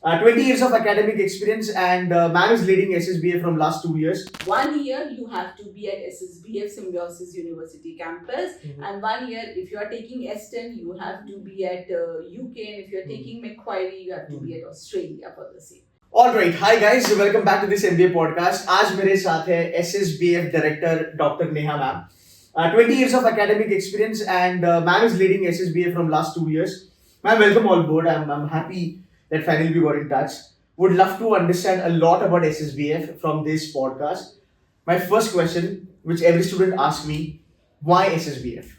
20 years of academic experience and man is leading SSBA from last 2 years. 1 year you have to be at SSBF Symbiosis University campus, and 1 year if you are taking S10 you have to be at UK, and if you are taking Macquarie you have to be at Australia for the same. All right, hi guys, welcome back to this MBA podcast. आज मेरे साथ है SSBF director doctor Neha ma'am. 20 years of academic experience and ma'am is leading SSBA from last 2 years. Ma'am, welcome all board. I'm happy that finally we got in touch. Would love to understand a lot about SSBF from this podcast. My first question, which every student asks me, why SSBF?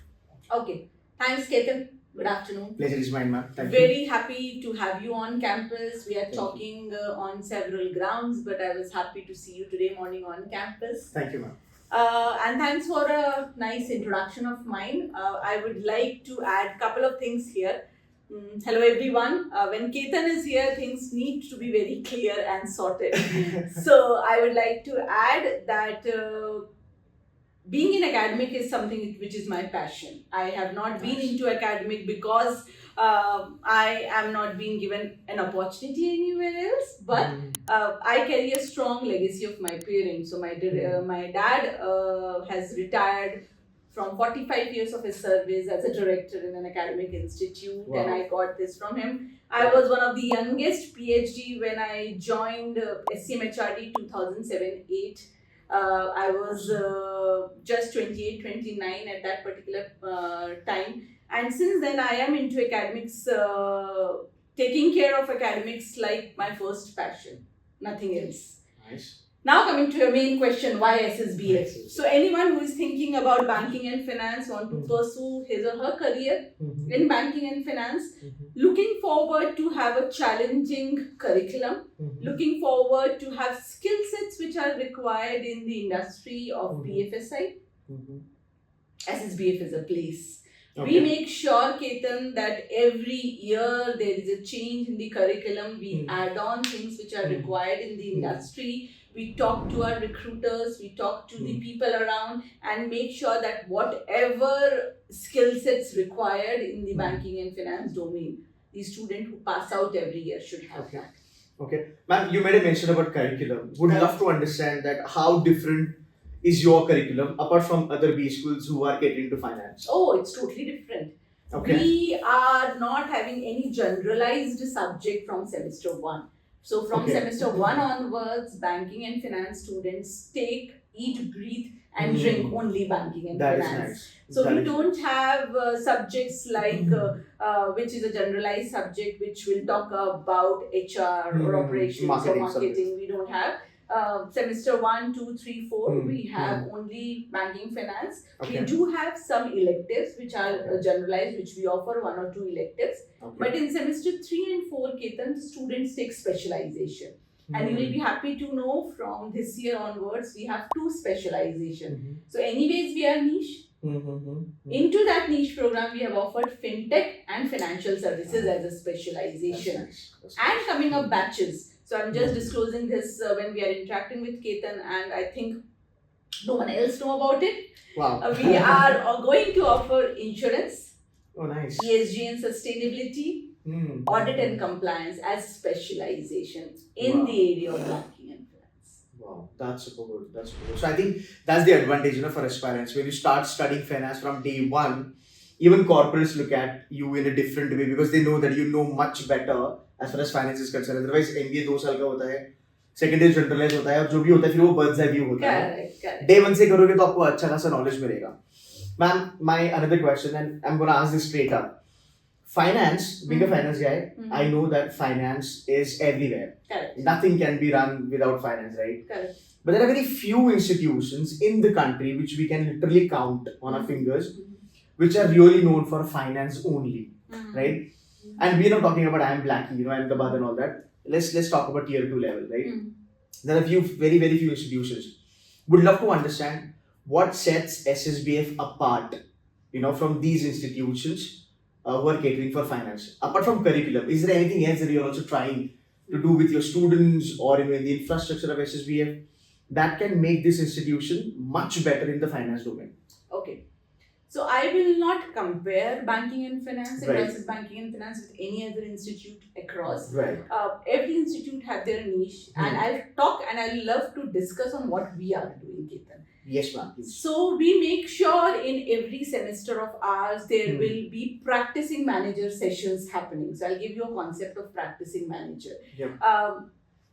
Okay, thanks Ketan. Good afternoon. Pleasure is mine, ma'am. Thank you. Very happy to have you on campus. We are talking on several grounds, but I was happy to see you today morning on campus. Thank you, ma'am. And thanks for a nice introduction of mine. I would like to add a couple of things here. Hello everyone. When Ketan is here, things need to be very clear and sorted. So I would like to add that being in academic is something which is my passion. I have not been into academic because I am not being given an opportunity anywhere else, but I carry a strong legacy of my parents. So my dad has retired from 45 years of his service as a director in an academic institute. Wow. And I got this from him. I was one of the youngest PhD when I joined SCMHRD 2007-8. I was just 28, 29 at that particular time. And since then, I am into academics, taking care of academics like my first passion, nothing else. Nice. Now coming to your main question, why SSBF? So anyone who is thinking about banking and finance, want to pursue his or her career in banking and finance, looking forward to have a challenging curriculum, looking forward to have skill sets which are required in the industry of BFSI, SSBF is a place. Okay. We make sure, Ketan, that every year there is a change in the curriculum. We add on things which are required in the industry. We talk to our recruiters, we talk to the people around and make sure that whatever skill sets required in the banking and finance domain, the student who pass out every year should have that. Okay. Ma'am, you made a mention about curriculum. Would love to understand that how different is your curriculum apart from other B schools who are catering to finance? Oh, it's totally different. Okay. We are not having any generalized subject from semester 1. So from semester 1 onwards, banking and finance students take, eat, breathe and drink only banking and That finance. is nice. So That we is- don't have subjects like, which is a generalized subject which will talk about HR or operations Marketing or marketing. We don't have. Semester 1, 2, 3, 4, we have only banking finance. Okay. We do have some electives which are generalized, which we offer 1 or 2 electives. Okay. But in semester 3 and 4, Ketan, the students take specialization. And you will be happy to know from this year onwards, we have 2 specialization. So anyways, we are niche. Into that niche program, we have offered FinTech and Financial Services as a specialization. That's nice. And coming up batches. So I'm just disclosing this when we are interacting with Ketan, and I think no one else know about it. Wow. We are going to offer insurance, Oh, nice. ESG and sustainability, audit and compliance as specialization in Wow. the area of banking and finance. Wow, that's super good. That's super good. So I think that's the advantage, for aspirants. When you start studying finance from day one, even corporates look at you in a different way because they know that you know much better as far as finance is concerned. Otherwise, MBA 2 साल का होता है, second year generalize होता है, और जो भी होता है फिर वो bird's eye view होता है. Correct. Day 1 से करोगे तो आपको अच्छा खासा knowledge मिलेगा. Ma'am, my another question, and I'm gonna ask this straight up. Finance, being a finance guy, I know that finance is everywhere. Correct. Nothing can be run without finance, right? Correct. But there are very few institutions in the country which we can literally count on our fingers, which are really known for finance only, right? And we're not talking about I'm Blackie, Ahmedabad and all that. Let's talk about tier 2 level, right? There are very few institutions. Would love to understand what sets SSBF apart, from these institutions who are catering for finance. Apart from curriculum, is there anything else that you're also trying to do with your students or in the infrastructure of SSBF that can make this institution much better in the finance domain? Okay. So I will not compare banking and finance, Right. advances banking and finance with any other institute across. Right. Every institute have their niche, and I'll talk and I'll love to discuss on what we are doing, Ketan. Yes, ma'am. Please. So we make sure in every semester of ours there Hmm. will be practicing manager sessions happening. So I'll give you a concept of practicing manager. Yep.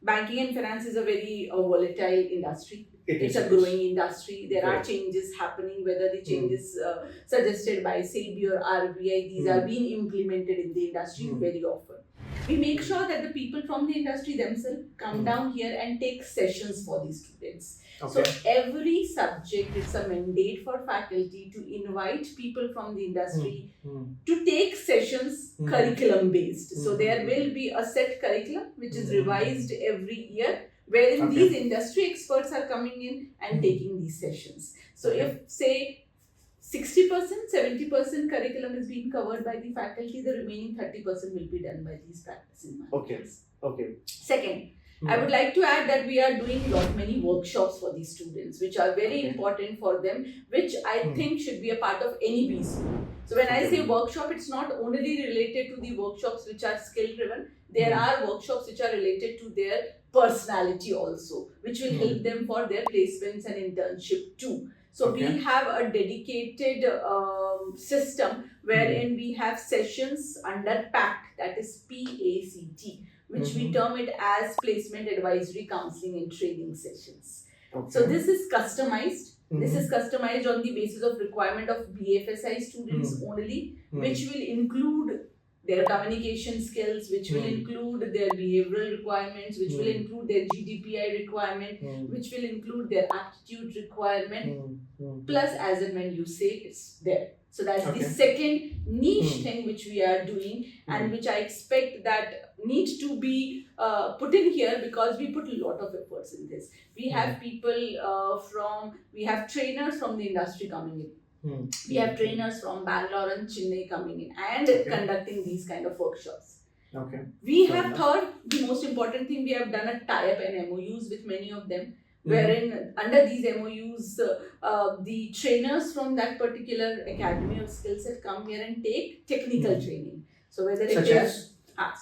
Banking and finance is a very volatile industry. It's a is. growing industry. There are Right. changes happening, whether the changes suggested by SEBI or RBI, these are being implemented in the industry very often. We make sure that the people from the industry themselves come down here and take sessions for these students. Okay. So every subject, it's a mandate for faculty to invite people from the industry to take sessions curriculum based. So there will be a set curriculum which is revised every year, wherein Okay. these industry experts are coming in and taking these sessions. So Okay. if say 60%, 70% curriculum is being covered by the faculty, the remaining 30% will be done by these practicing managers. Okay. Second, I would like to add that we are doing many workshops for these students, which are very Okay. important for them, which I think should be a part of any B school. So when I say workshop, it's not only related to the workshops which are skill driven. There are workshops which are related to their personality also, which will help them for their placements and internship too. So Okay. we have a dedicated system wherein we have sessions under PACT, that is PACT, which we term it as Placement Advisory Counseling and Training Sessions. Okay. So this is customized. This is customized on the basis of requirement of BFSI students only, which will include their communication skills, which will include their behavioral requirements, which will include their GDPI requirement, which will include their aptitude requirement, plus as and when you say it's there. So that's the second niche thing which we are doing, and which I expect that needs to be put in here, because we put a lot of efforts in this. We have people we have trainers from the industry coming in. We have trainers from Bangalore and Chennai coming in and conducting these kind of workshops. Okay. We Fair have enough. third, the most important thing, we have done a tie-up and MOUs with many of them, wherein under these MOUs, the trainers from that particular academy or skill set come here and take technical training. So whether it Such is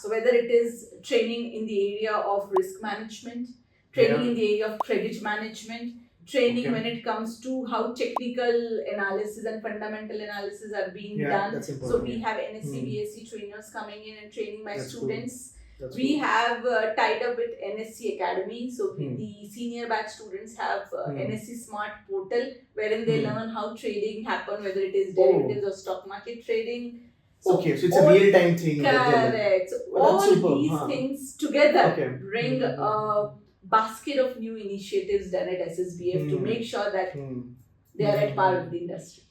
whether it is training in the area of risk management, training in the area of credit management, training when it comes to how technical analysis and fundamental analysis are being done. That's important. So we have NSC, BSc trainers coming in and training my That's students. That's We cool. have tied up with NSC Academy. So the senior batch students have NSC Smart Portal, wherein they learn how trading happen, whether it is derivatives or stock market trading. So Okay, so it's a real-time thing. correct. So Well, all that's super, these huh? things together Okay. bring a basket of new initiatives done at SSBF to make sure that they are at par with the industry.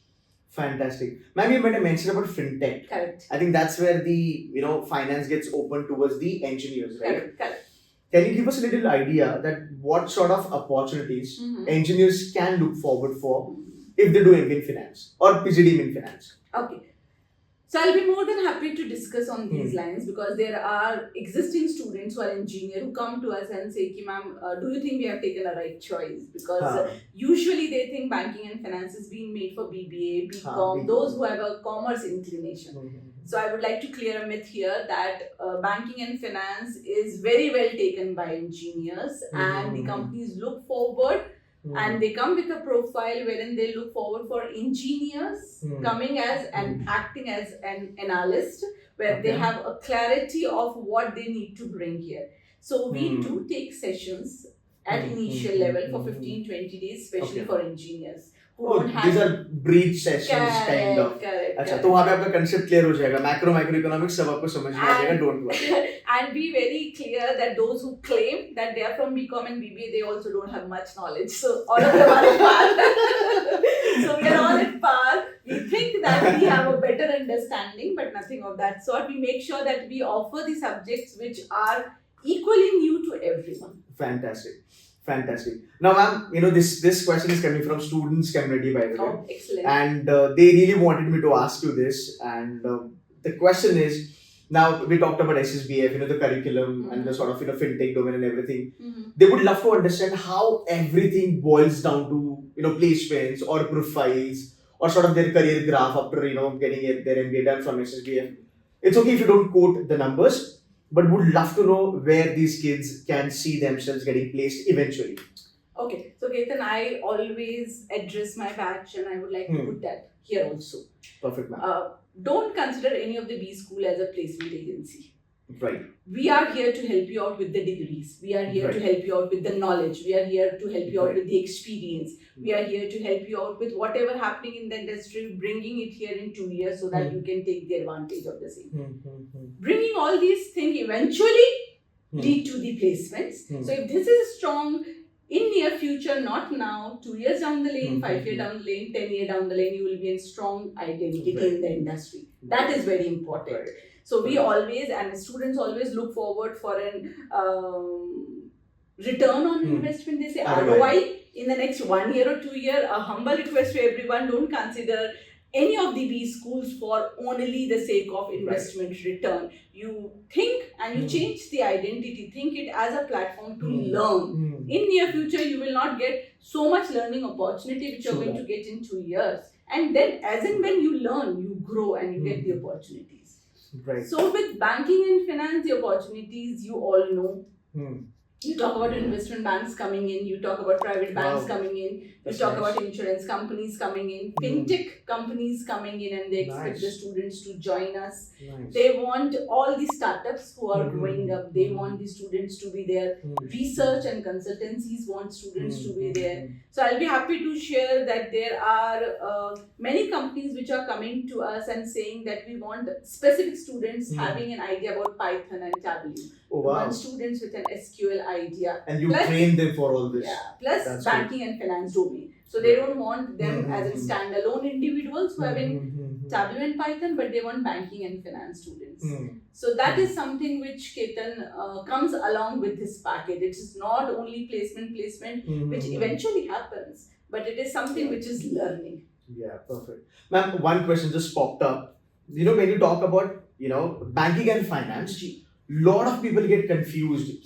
Fantastic. Ma'am, you made a mention about fintech. Correct. I think that's where the finance gets open towards the engineers, right? Correct. Correct. Can you give us a little idea that what sort of opportunities Mhm. engineers can look forward for if they do MBA in finance or PGDM in finance? Okay. So I'll be more than happy to discuss on these lines, because there are existing students who are engineers who come to us and say, "Ki ma'am, do you think we have taken a right choice?" Because usually they think banking and finance is being made for BBA, BCom, those who have a commerce inclination. So I would like to clear a myth here that banking and finance is very well taken by engineers, and the companies look forward. And they come with a profile wherein they look forward for engineers coming as and acting as an analyst, where they have a clarity of what they need to bring here. So we do take sessions at initial level for 15-20 days, especially for engineers who don't have. These are brief sessions kind of. Correct. अच्छा तो वहाँ पे आपका concept clear हो जाएगा, macro economics सब आपको समझ में आ जाएगा, don't worry. And be very clear that those who claim that they are from BCom and BBA, they also don't have much knowledge. So all of them are at par. So we are all at par. We think that we have a better understanding, but nothing of that sort. We make sure that we offer the subjects which are equally new to everyone. Fantastic. Now, ma'am, this question is coming from students community, by the way. Oh, excellent. And they really wanted me to ask you this. And the question is, now we talked about SSBF, the curriculum and the sort of fintech domain and everything. They would love to understand how everything boils down to placements or profiles or sort of their career graph after getting their MBA done from SSBF. It's okay if you don't quote the numbers, but would love to know where these kids can see themselves getting placed eventually. Okay, so Ketan, I always address my batch and I would like to put that here also. Perfect, ma'am. Don't consider any of the B school as a placement agency. Right. We are here to help you out with the degrees. We are here to help you out with the knowledge. We are here to help you out with the experience. We are here to help you out with whatever happening in the industry, bringing it here in 2 years so that you can take the advantage of the same. Bringing all these things eventually lead to the placements. So if this is strong in near future, not now, 2 years down the lane, 5 years down the lane, 10 years down the lane, you will be in strong identity in the industry. That is very important. So we always, and students always look forward for an return on investment. They say ROI in the next 1 year or 2 years. A humble request to everyone, don't consider any of the B schools for only the sake of investment return. You think and you change the identity. Think it as a platform to learn. In near future, you will not get so much learning opportunity which you're going to get in 2 years. And then as and when you learn, you grow and you get the opportunities. Right. So with banking and finance, the opportunities you all know. You talk about investment banks coming in, you talk about private banks coming in, you talk about insurance companies coming in, fintech companies coming in, and they expect the students to join us. They want all the startups who are growing up, they want the students to be there. Research and consultancies want students to be there. So I'll be happy to share that there are many companies which are coming to us and saying that we want specific students having an idea about Python and Tableau. Oh, wow. Want students with an SQL idea. And you train them for all this. Yeah, plus banking and finance domain. So they don't want them as in standalone individuals who have in Tableau and Python, but they want banking and finance students. So that is something which Ketan comes along with this package. It is not only placement, which eventually happens, but it is something which is learning. Yeah, perfect. Ma'am, one question just popped up. When you talk about, banking and finance, lot of people get confused.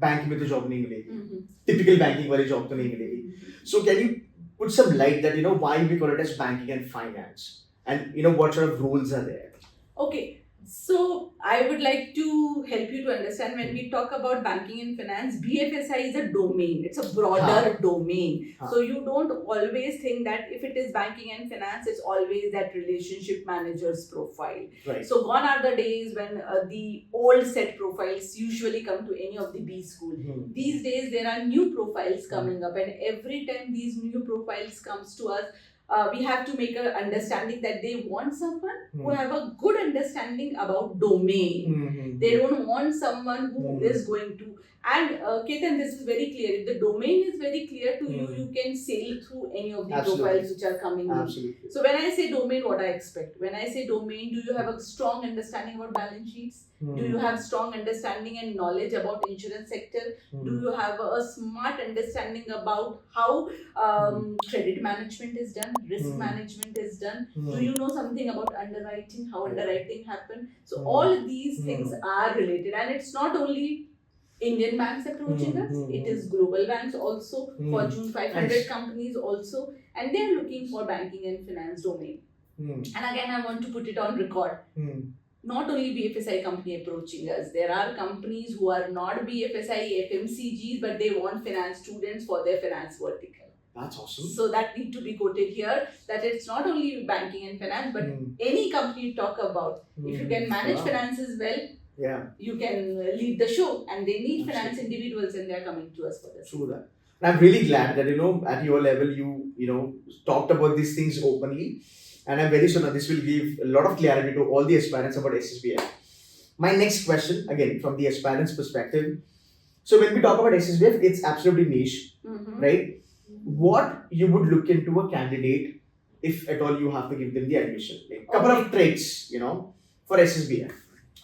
Bank में तो job नहीं मिलेगी. Typical banking वाली job तो नहीं मिलेगी. So can you put some light that why we call it as banking and finance, and what sort of rules are there? Okay. So I would like to help you to understand when we talk about banking and finance, BFSI is a domain. It's a broader domain. So you don't always think that if it is banking and finance, it's always that relationship manager's profile. Right. So gone are the days when the old set profiles usually come to any of the B school. These days there are new profiles coming up, and every time these new profiles comes to us, we have to make an understanding that they want someone who have a good understanding about domain. They don't want someone who is going to. And Ketan, this is very clear. If the domain is very clear to you, you can sail through any of the profiles which are coming in. So when I say domain, what I expect? When I say domain, do you have a strong understanding about balance sheets? Do you have strong understanding and knowledge about insurance sector? Do you have a smart understanding about how credit management is done, risk management is done? Do you know something about underwriting, how underwriting happens? So all these things are related, and it's not only Indian banks approaching us, it is global banks also, Fortune 500 companies also, and they're looking for banking and finance domain. And again, I want to put it on record. Not only BFSI company approaching us, there are companies who are not BFSI, FMCGs, but they want finance students for their finance vertical. That's awesome. So that need to be quoted here, that it's not only banking and finance, but any company you talk about. If you can manage finances well, you can lead the show, and they need finance individuals, and they're coming to us for this. True that. And I'm really glad that at your level you talked about these things openly. And I'm very sure that this will give a lot of clarity to all the aspirants about SSBF. My next question, again, from the aspirants' perspective. So when we talk about SSBF, it's absolutely niche, right? What you would look into a candidate if at all you have to give them the admission? Like couple of traits, for SSBF.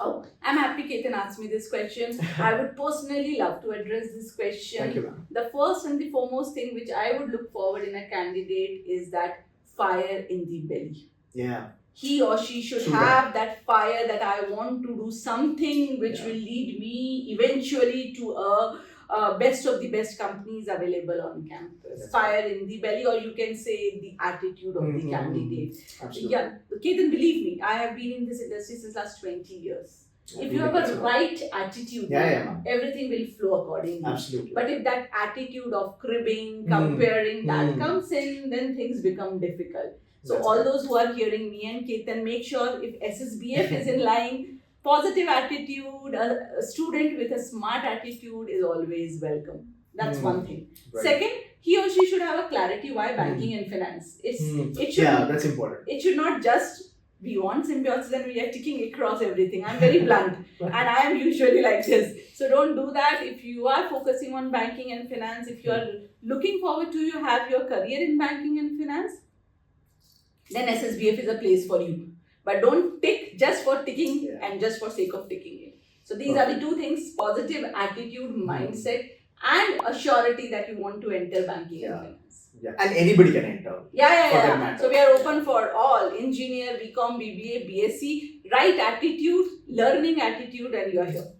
Oh, I'm happy Ketan asked me this question. I would personally love to address this question. Thank you, ma'am. The first and the foremost thing which I would look forward in a candidate is that fire in the belly. Yeah. He or she should have that fire that I want to do something which will lead me eventually to a best of the best companies available on campus. That's Fire in the belly, or you can say the attitude of the candidate. Absolutely. Yeah, Ketan, believe me, I have been in this industry since last 20 years. If you have a right attitude, everything will flow accordingly. Absolutely. But if that attitude of cribbing, comparing, that comes in, then things become difficult. So That's all right. those who are hearing me and Ketan, make sure if SSBF is in line, positive attitude, a student with a smart attitude is always welcome. That's one thing. Right. Second, he or she should have a clarity why banking and finance. It should, that's important. It should not just we want symbiosis and we are ticking across everything. I'm very blunt and I am usually like this. So don't do that. If you are focusing on banking and finance, if you are looking forward to you have your career in banking and finance, then SSBF is a place for you. But don't tick just for ticking and just for sake of ticking it. So these are the two things: positive attitude, mindset, and a surety that you want to enter banking and finance. Yeah, and anybody can enter. Yeah. So we are open for all: engineer, BCom, BBA, BSc. Right attitude, learning attitude, and you are here.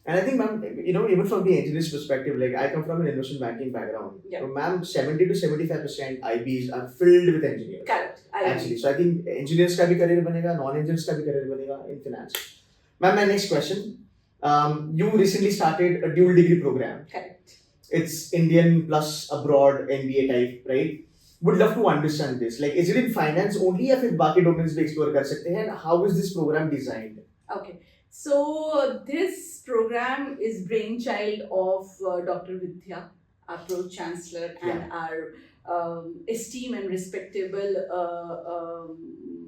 And I think, ma'am, even from the engineer's perspective, like I come from an investment banking background. Yeah. So, ma'am, 70 to 75% IBs are filled with engineers. Correct. Actually, so I think engineers का भी career बनेगा, non-engineers का भी career बनेगा in finance. Ma'am, my next question. You recently started a dual degree program. Correct. It's Indian plus abroad MBA type, right? Would love to understand this. Like, is it in finance only, या फिर बाकी domains भी explore कर सकते हैं? And how is this program designed? Okay. So this program is brainchild of Dr. Vidya, our Pro Chancellor, and our esteemed and respectable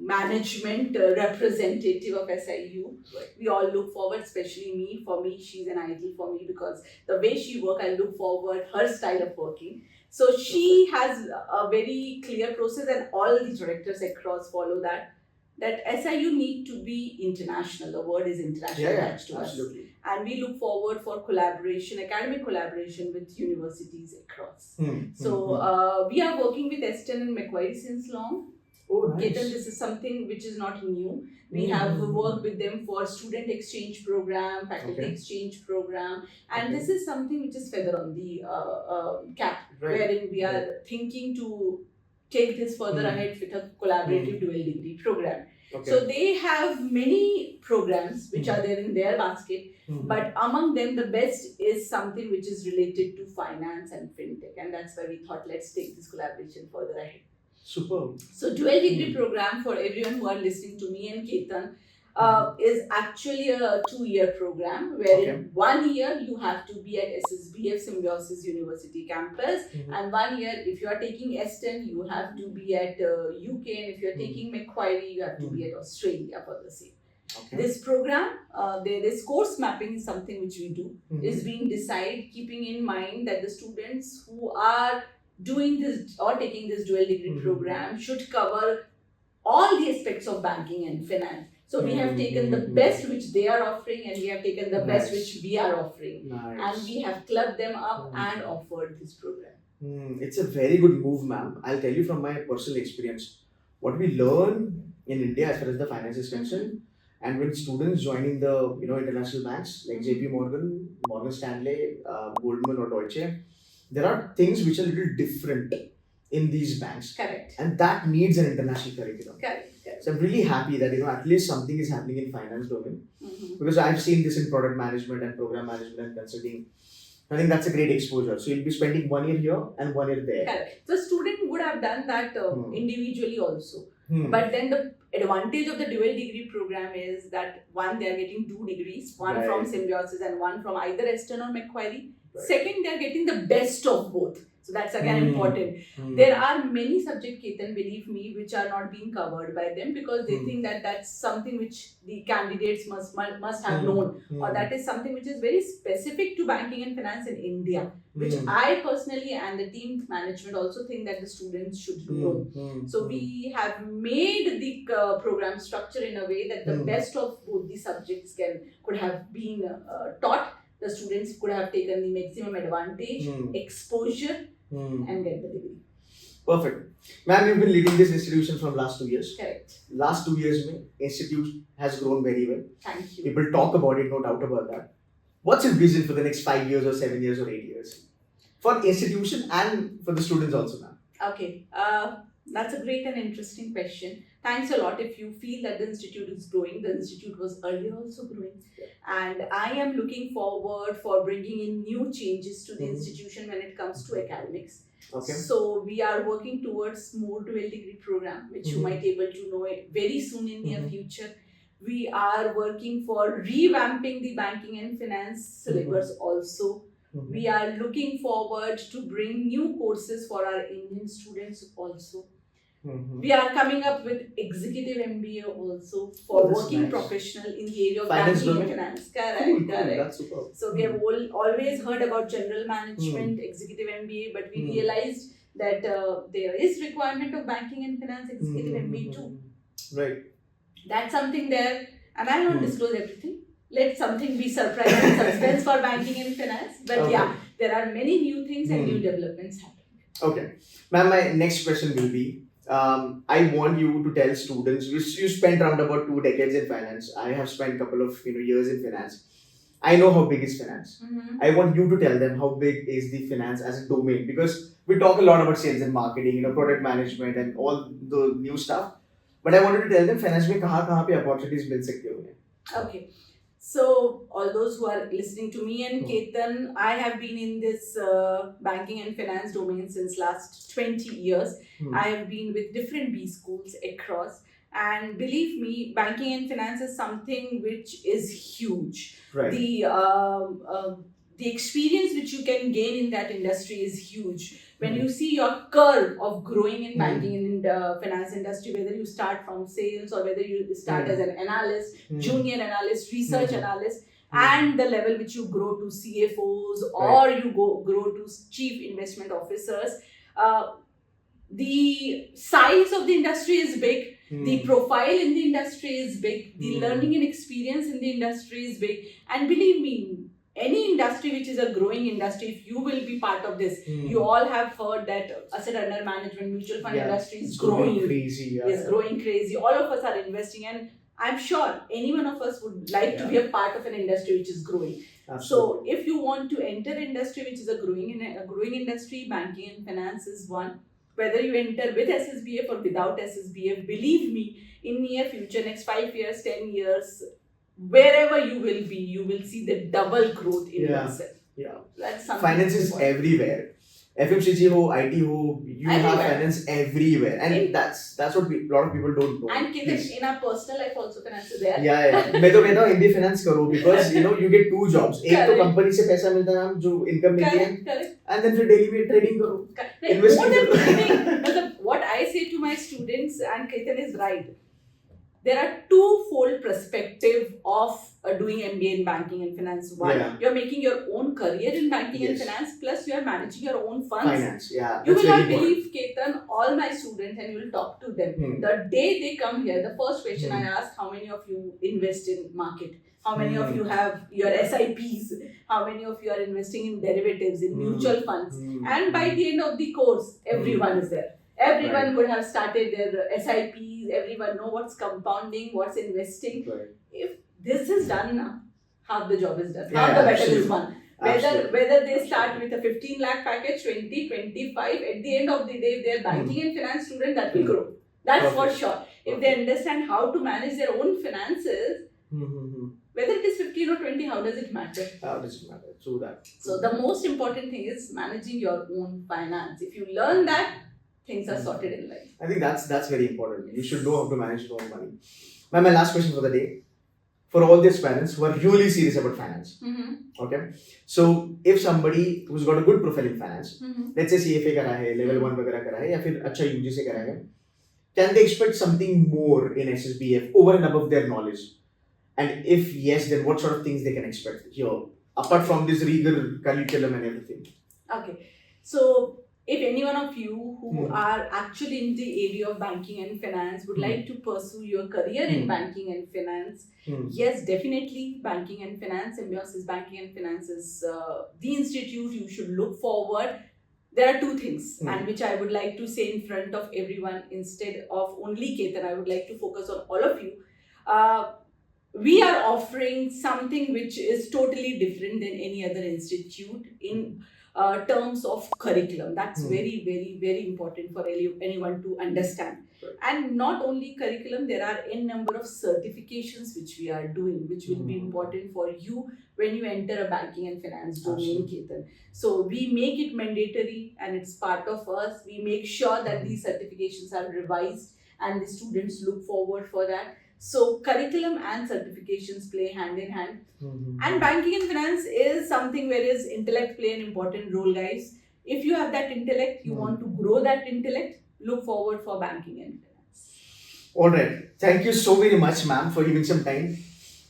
management representative of SIU. Right. We all look forward, especially me. For me, she's an idol for me because the way she works, I look forward her style of working. So she has a very clear process, and all the directors across follow that. That SIU need to be international. The word is international attached to absolutely. us. And we look forward for collaboration, academic collaboration with universities across. So we are working with Aston and Macquarie since long. Oh, nice. Ketan, this is something which is not new. We have worked with them for student exchange program, faculty exchange program, and this is something which is feather on the cap, wherein we are thinking to take this further ahead with a collaborative dual degree program. Okay. So they have many programs which are there in their basket, but among them the best is something which is related to finance and fintech, and that's why we thought let's take this collaboration further ahead. Superb. So dual degree program for everyone who are listening to me and Ketan is actually a 2-year program where in 1 year you have to be at SSBF Symbiosis University campus, and 1 year if you are taking Aston you have to be at UK, and if you are taking Macquarie you have to be at Australia for the same. Okay. This program, this course mapping is something which we do, is being decided keeping in mind that the students who are doing this or taking this dual degree program should cover all the aspects of banking and finance. So we have taken the best which they are offering, and we have taken the best which we are offering. Nice. And we have clubbed them up and offered this program. It's a very good move, ma'am. I'll tell you from my personal experience. What we learn in India as far as the finance is concerned, and when students joining the international banks like JP Morgan, Morgan Stanley, Goldman or Deutsche, there are things which are a little different in these banks. Correct. And that needs an international curriculum. Correct. So I'm really happy that at least something is happening in finance domain, because I've seen this in product management and program management and consulting. I think that's a great exposure. So you'll be spending 1 year here and 1 year there. Correct. The student would have done that individually also. But then the advantage of the dual degree program is that one, they are getting 2 degrees, one from Symbiosis and one from either Aston or Macquarie. Second, they are getting the best of both. So that's again important. There are many subjects, Ketan, believe me, which are not being covered by them because they think that that's something which the candidates must have known, or that is something which is very specific to banking and finance in India, which I personally and the team management also think that the students should know. So we have made the program structure in a way that the best of both the subjects could have been taught. The students could have taken the maximum advantage, exposure, and get the degree. Perfect. Ma'am, you've been leading this institution from last 2 years. Correct. Last 2 years, institute has grown very well. Thank you. People talk about it, no doubt about that. what's your vision for the next 5 years or 7 years or 8 years for institution and for the students also, ma'am? Okay, that's a great and interesting question. Thanks a lot. If you feel that the institute is growing, the institute was earlier also growing. And I am looking forward for bringing in new changes to the Mhm. institution when it comes to academics. Okay. So we are working towards more dual degree program, which you Mhm. might able to know it very soon in near Mhm. future. We are working for revamping the banking and finance syllabus also. Mhm. We are looking forward to bring new courses for our Indian students also. Mhm. We are coming up with executive MBA also for Oh, that's working nice. professional in the area of Finance banking and domain? finance. Correct, Cool, correct. that's super. So we have always heard about general management, executive MBA, but we Hmm. realized that there is requirement of banking and finance executive MBA too. Right. That's something there, and I'll not Hmm. disclose everything. Let something be surprise and suspense for banking and finance. But Okay. yeah, there are many new things and new Hmm. developments happening. Okay. Ma'am, my next question will be, I want you to tell students, you spent around about 2 decades in finance. I have spent a couple of years in finance. I know how big is finance. Mm-hmm. I want you to tell them how big is the finance as a domain, because we talk a lot about sales and marketing, product management and all the new stuff. But I wanted to tell them finance में कहाँ पे opportunities मिल सकते हो उन्हें. Okay. So, all those who are listening to me and Ketan, I have been in this banking and finance domain since last 20 years. I have been with different B schools across. And believe me, banking and finance is something which is huge. Right. The experience which you can gain in that industry is huge. When you see your curve of growing in banking and finance industry, whether you start from sales or whether you start as an analyst, junior analyst, research analyst, and the level which you grow to CFOs or you grow to chief investment officers, the size of the industry is big. The profile in the industry is big. The learning and experience in the industry is big. And believe me, any industry which is a growing industry, if you will be part of this, you all have heard that asset under management, mutual fund industry is growing. Crazy. Is growing crazy. All of us are investing, and I'm sure any one of us would like to be a part of an industry which is growing. Absolutely. So if you want to enter industry which is a growing industry, banking and finance is one. Whether you enter with SSBF or without SSBF, believe me, in near future, next 5 years, 10 years, wherever you will be, you will see the double growth in yourself. Yeah. That's something. Finance is everywhere. FMCG ho, IT ho, you have finance everywhere, and that's what a lot of people don't know. And in our personal life also finance is there. Yeah. मैं तो कहता हूँ MBA finance करो, because you get 2 jobs. एक तो company से पैसा मिलता है जो income मिलती है, and then फिर daily में trading करो. More than trading, what I say to my students, and Ketan is right. There are twofold perspective of doing MBA in banking and finance. One, you're making your own career in banking and finance, plus you are managing your own funds. Finance, yeah. You will not believe, Ketan, all my students, and you will talk to them. The day they come here, the first question I ask, how many of you invest in market? How many of you have your SIPs? How many of you are investing in derivatives, in mutual funds? And by the end of the course, everyone is there. Everyone would have started their SIPs, everyone know what's compounding, what's investing. Right. If this is done now, half the job is done. Half the battle is won. Whether they start with a 15 lakh package, 20, 25, at the end of the day, if they're banking and finance student, that will grow. That's for sure. If they understand how to manage their own finances, whether it is 15 or 20, how does it matter? How does it matter? True that. So the most important thing is managing your own finance. If you learn that, things are sorted in life. I think that's very important. You should know how to manage your own money. My last question for the day. For all these parents who are really serious about finance. Okay. So if somebody who's got a good profile in finance, let's say CFA करा है, level 1 वगैरह करा है, या फिर अच्छा UG से करा है, can they expect something more in SSBF over and above their knowledge? And if yes, then what sort of things they can expect here, apart from this rigor curriculum and everything? Okay. So if any one of you who are actually in the area of banking and finance would like to pursue your career in banking and finance, yes, definitely banking and finance, Symbiosis Banking and Finance is the institute you should look forward. There are two things and which I would like to say in front of everyone instead of only Ketan. I would like to focus on all of you. we are offering something which is totally different than any other institute in terms of curriculum. That's very, very, very important for anyone to understand. And not only curriculum, there are n number of certifications which we are doing, which will be important for you when you enter a banking and finance domain, Ketan. So we make it mandatory and it's part of us. We make sure that these certifications are revised and the students look forward for that. So curriculum and certifications play hand in hand. And banking and finance is something whereas intellect play an important role, guys. If you have that intellect, you want to grow that intellect, look forward for banking and finance. All right. Thank you so very much, ma'am, for giving some time.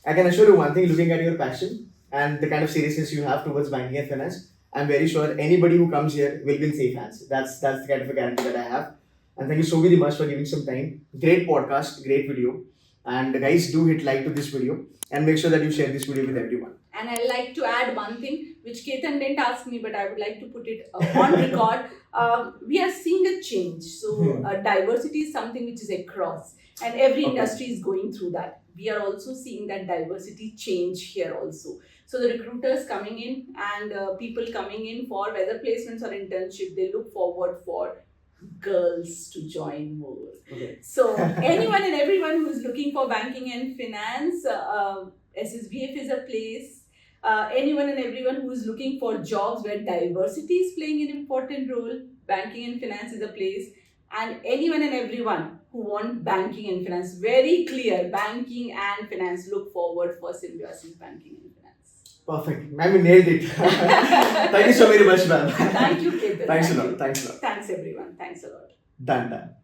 I can assure you one thing, looking at your passion and the kind of seriousness you have towards banking and finance, I'm very sure anybody who comes here will be in safe hands. That's the kind of a guarantee that I have. And thank you so very much for giving some time. Great podcast, great video. And guys, do hit like to this video and make sure that you share this video with everyone. And I'd like to add one thing, which Ketan didn't ask me, but I would like to put it on record. We are seeing a change. So diversity is something which is across, and every industry is going through that. We are also seeing that diversity change here also. So the recruiters coming in and people coming in for whether placements or internship, they look forward for girls to join more. Okay. So anyone and everyone who is looking for banking and finance, SSBF is a place. Anyone and everyone who is looking for jobs where diversity is playing an important role, banking and finance is a place. And anyone and everyone who want banking and finance, very clear, banking and finance, look forward for Symbiosis Banking and Finance. Perfect. Ma'am, you nailed it. Thank you so very much, ma'am. Thank you, Ketan. Thanks a lot. Thanks a lot. Thanks, everyone. Thanks a lot. Done.